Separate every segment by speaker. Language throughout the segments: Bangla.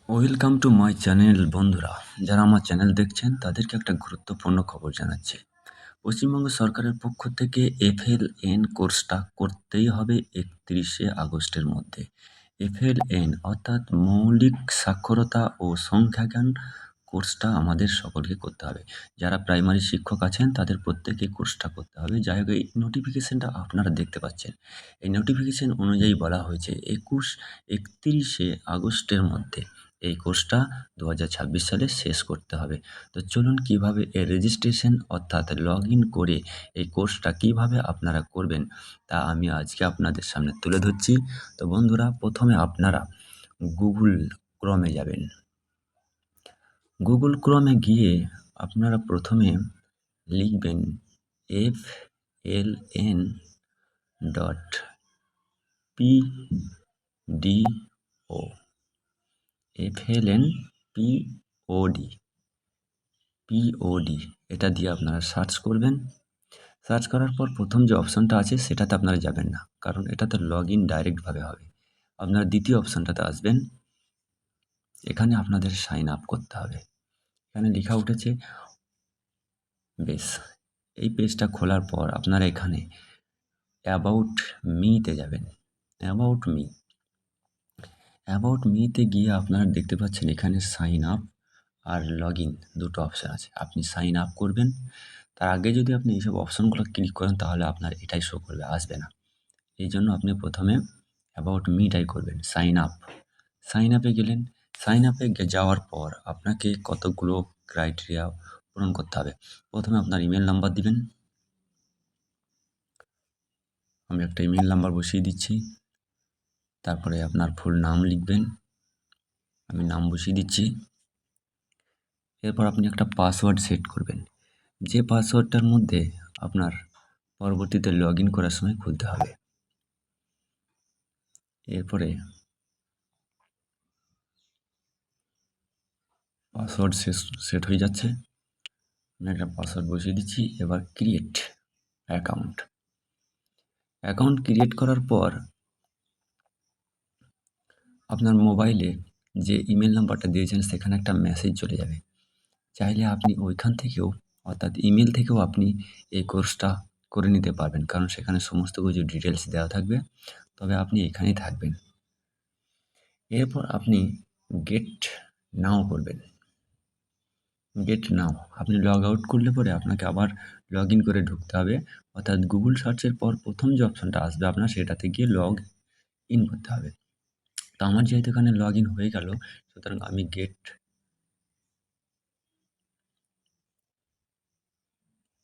Speaker 1: ওয়েলকাম টু মাই চ্যানেল বন্ধুরা। যারা আমার চ্যানেল দেখছেন তাদেরকে একটা গুরুত্বপূর্ণ খবর জানাচ্ছি। পশ্চিমবঙ্গ সরকারের পক্ষ থেকে FLN কোর্সটা করতেই হবে 31শে আগস্টের মধ্যে। FLN অর্থাৎ মৌলিক সাক্ষরতা ও সংখ্যাজ্ঞান কোর্সটা আমাদের সকলকে করতে হবে। যারা প্রাইমারি শিক্ষক আছেন তাদের প্রত্যেকে কোর্সটা করতে হবে। যাই হোক, এই নোটিফিকেশনটা আপনারা দেখতে পাচ্ছেন। এই নোটিফিকেশন অনুযায়ী বলা হয়েছে 31শে আগস্টের মধ্যে এই কোর্সটা 2026 সালে শেষ করতে হবে। তো চলুন কীভাবে এর রেজিস্ট্রেশন অর্থাৎ লগ ইন করে এই কোর্সটা কীভাবে আপনারা করবেন তা আমি আজকে আপনাদের সামনে তুলে ধরছি। তো বন্ধুরা, প্রথমে আপনারা গুগল ক্রমে যাবেন। গুগল ক্রমে গিয়ে আপনারা প্রথমে লিখবেন FLN.PDO FLN.POD এটা দিয়ে আপনারা সার্চ করবেন। সার্চ করার পর প্রথম যে অপশানটা আছে সেটাতে আপনারা যাবেন না, কারণ এটাতে লগ ইন ডাইরেক্টভাবে হবে। আপনারা দ্বিতীয় অপশানটাতে আসবেন। এখানে আপনাদের সাইন আপ করতে হবে। এখানে লেখা উঠেছে, বেশ, এই পেজটা খোলার পর আপনারা এখানে অ্যাবাউট মিতে যাবেন। অ্যাবাউট মিতে গিয়ে আপনারা দেখতে পাচ্ছেন এখানে সাইন আপ আর লগ ইন দুটো অপশান আছে। আপনি সাইন আপ করবেন। তার আগে যদি আপনি এইসব অপশানগুলো ক্লিক করেন তাহলে আপনার এটাই শো করবে, আসবে না। এই জন্য আপনি প্রথমে অ্যাবাউট মিটাই করবেন। সাইন আপে গেলেন। সাইন আপে যাওয়ার পর আপনাকে কতগুলো ক্রাইটেরিয়া পূরণ করতে হবে। প্রথমে আপনার ইমেল নাম্বার দিবেন। আমি একটা ইমেল নাম্বার বসিয়ে দিচ্ছি। তারপরে আপনার ফুল নাম লিখবেন। আমি নাম বসিয়ে দিচ্ছি। এরপর আপনি একটা পাসওয়ার্ড সেট করবেন, যে পাসওয়ার্ডটার মধ্যে আপনার পরবর্তীতে লগ ইন করার সময় খুলতে হবে। এরপরে পাসওয়ার্ড সেট হয়ে যাচ্ছে। আমি একটা পাসওয়ার্ড বসিয়ে দিচ্ছি। এবার ক্রিয়েট অ্যাকাউন্ট ক্রিয়েট করার পর আপনার মোবাইলে যে ইমেল নাম্বারটা দিয়েছেন সেখানে একটা মেসেজ চলে যাবে। চাইলে আপনি ওইখান থেকেও অর্থাৎ ইমেল থেকেও আপনি এই কোর্সটা করে নিতে পারবেন, কারণ সেখানে সমস্ত কিছু ডিটেলস দেওয়া থাকবে। তবে আপনি এখানেই থাকবেন। এরপর আপনি গেট নাও করবেন। আপনি লগ আউট করলে পরে আপনাকে আবার লগ ইন করে ঢুকতে হবে। অর্থাৎ গুগল সার্চের পর প্রথম যে অপশানটা আসবে আপনার সেটাতে গিয়ে লগ ইন করতে হবে। তো আমার যেহেতু এখানে লগ ইন হয়ে গেল, সুতরাং আমি গেট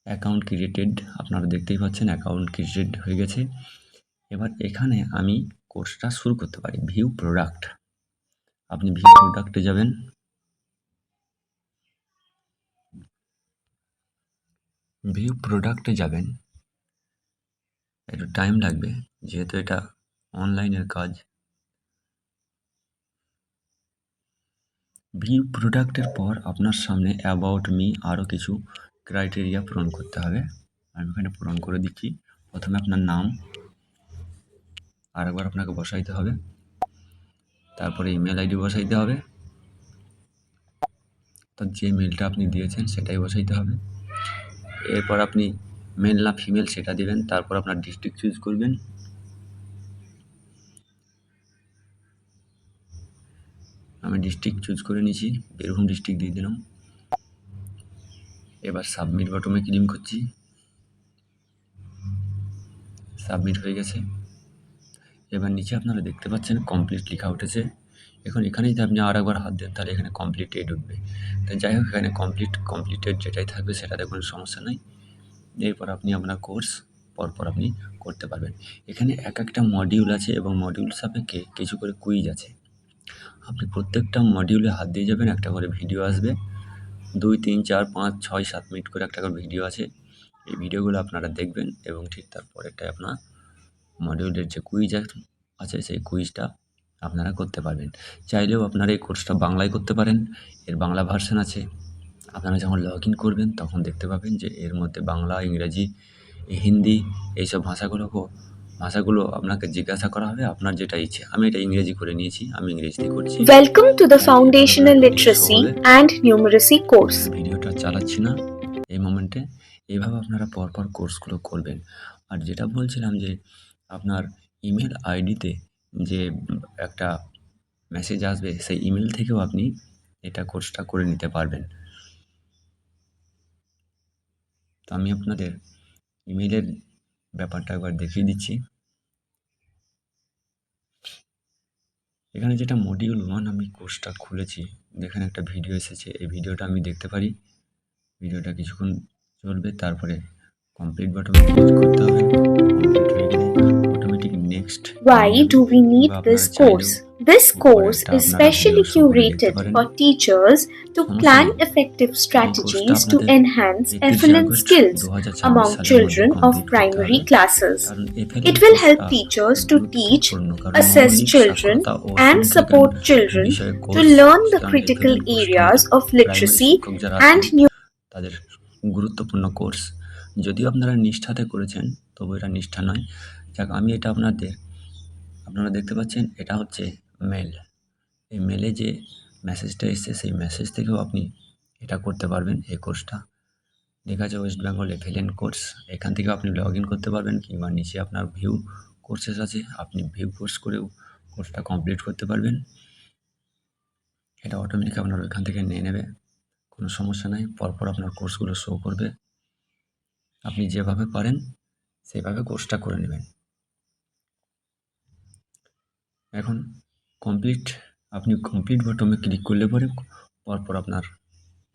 Speaker 1: অ্যাকাউন্ট ক্রিয়েটেড, আপনারা দেখতেই পাচ্ছেন অ্যাকাউন্ট ক্রিয়েটেড হয়ে গেছে। এবার এখানে আমি কোর্সটা শুরু করতে পারি। ভিউ প্রোডাক্ট, আপনি ভিউ প্রোডাক্টে যাবেন। ভিউ প্রোডাক্টে যাবেন, একটু টাইম লাগবে যেহেতু এটা অনলাইনের কাজ। ভিউ প্রোডাক্টের পর আপনার সামনে অ্যাবাউট মি আরও কিছু ক্রাইটেরিয়া পূরণ করতে হবে। আমি এখানে পূরণ করে দিচ্ছি। প্রথমে আপনার নাম আরেকবার আপনাকে বসাইতে হবে। তারপরে ইমেল আইডি বসাইতে হবে। তো যে মেলটা আপনি দিয়েছেন সেটাই বসাইতে হবে। এরপর আপনি মেল না ফিমেল সেটা দিবেন। তারপর আপনার ডিস্ট্রিক্ট চুজ করবেন। আমি ডিস্ট্রিক্ট চুজ করে নিয়েছি, বীরভূম ডিস্ট্রিক্ট দিয়ে দিলাম। এবার সাবমিট বাটনে ক্লিক করছি। সাবমিট হয়ে গেছে। এবার নিচে আপনারা দেখতে পাচ্ছেন কমপ্লিট লেখা উঠেছে। এখন এখানেই আপনি আরেকবার হাত দেন তাহলে এখানে কমপ্লিটেড উঠবে। তো যাই হোক, এখানে কমপ্লিটেড যেটাই থাকবে সেটাতে কোনো সমস্যা নেই। এরপর আপনি আপনার কোর্স পরপর আপনি করতে পারবেন। এখানে এক একটা মডিউল আছে এবং মডিউল সাপেক্ষে কিছু করে কুইজ আছে। আপনি প্রত্যেকটা মডিউলে হাত দিয়ে যাবেন, একটা করে ভিডিও আসবে। 2, 3, 4, 5, 6, 7 মিনিট করে একটা করে ভিডিও আছে। এই ভিডিওগুলো আপনারা দেখবেন এবং ঠিক তারপরেরটায় আপনার মডিউলের যে কুইজ আছে সেই কুইজটা আপনারা করতে পারবেন। চাইলেও আপনারা এই কোর্সটা বাংলায় করতে পারেন। এর বাংলা ভার্সন আছে। আপনারা যখন লগ ইন করবেন তখন দেখতে পাবেন যে এর মধ্যে বাংলা, ইংরাজি, হিন্দি এইসব ভাষাগুলোকেও ভাষাগুলো আপনাকে জিজ্ঞাসা করা হবে, আপনার যেটা ইচ্ছে। আমি এটা ইংরেজি করে নিয়েছি, আমি ইংরেজিতে করছি।
Speaker 2: Welcome to the
Speaker 1: এখানে
Speaker 2: Foundational
Speaker 1: আপনার video show
Speaker 2: Literacy
Speaker 1: হবে।
Speaker 2: and Numeracy course.
Speaker 1: ভিডিওটা চালাচ্ছি না এই মোমেন্টে। এইভাবে আপনারা পরপর কোর্সগুলো করবেন। আর যেটা বলছিলাম যে আপনার ইমেল আইডিতে যে একটা মেসেজ আসবে, সেই ইমেল থেকেও আপনি এটা কোর্সটা করে নিতে পারবেন। তো আমি আপনাদের ইমেলের ব্যাপারটা একবার দেখিয়ে দিচ্ছি। এখানে যেটা মডিউল 1 আমি কোর্সটা খুলেছি, যেখানে একটা ভিডিও এসেছে, এই ভিডিওটা আমি দেখতে পারি। ভিডিওটা কিছুক্ষণ চলবে, তারপরে কমপ্লিট বাটনে ক্লিক করতে হবে। কমপ্লিট হয়ে গেলে automatic next.
Speaker 2: Why do we need this course? This course is specially curated for teachers to plan effective strategies to enhance FLN skills among children of primary classes. It will help teachers to teach, assess children, and support children to learn the critical areas of literacy and
Speaker 1: তাদের গুরুত্বপূর্ণ কোর্স। যদিও আপনারা নিষ্ঠাতে করেছেন, তবু এটা নিষ্ঠা নয়। যাক, আমি এটা আপনারা দেখতে পাচ্ছেন, এটা হচ্ছে মেল। এই মেলে যে মেসেজটা এসছে, সেই মেসেজ থেকেও আপনি এটা করতে পারবেন। এই কোর্সটা লেখা আছে ওয়েস্ট বেঙ্গল FLN কোর্স। এখান থেকে আপনি লগ ইন করতে পারবেন, কিংবা নিচে আপনার ভিউ কোর্সেস আছে, আপনি ভিউ কোর্স করেও কোর্সটা কমপ্লিট করতে পারবেন। এটা অটোমেটিক আপনার ওইখান থেকে নিয়ে নেবে, কোনো সমস্যা নাই। পরপর আপনার কোর্সগুলো শো করবে, আপনি যেভাবে পারেন সেভাবে কোর্সটা করে নেবেন। এখন আপনি কমপ্লিট বাটনে ক্লিক করলে পরে পরপর আপনার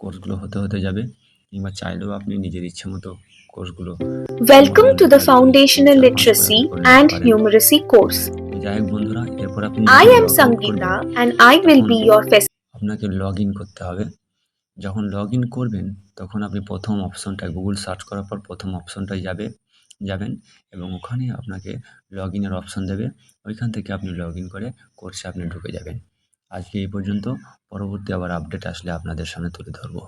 Speaker 1: কোর্সগুলো হতে যাবে, কিংবা চাইলেও আপনি নিজের ইচ্ছে মতো কোর্সগুলো।
Speaker 2: Welcome to the Foundational Literacy and Numeracy course.
Speaker 1: যাই হোক বন্ধুরা, এরপর আপনি
Speaker 2: I am Sangeeta and I will be your
Speaker 1: আপনাকে লগ ইন করতে হবে। যখন লগ ইন করবেন, তখন আপনি প্রথম অপশনটায় গুগল সার্চ করার পর প্রথম অপশনটায় যাবেন, এবং ওখানে আপনাকে লগ ইনের অপশন দেবে। ওইখান থেকে আপনি লগ ইন করে কোর্সে আপনি ঢুকে যাবেন। আজকে এই পর্যন্ত। পরবর্তী আবার আপডেট আসলে আপনাদের সামনে তুলে ধরবো।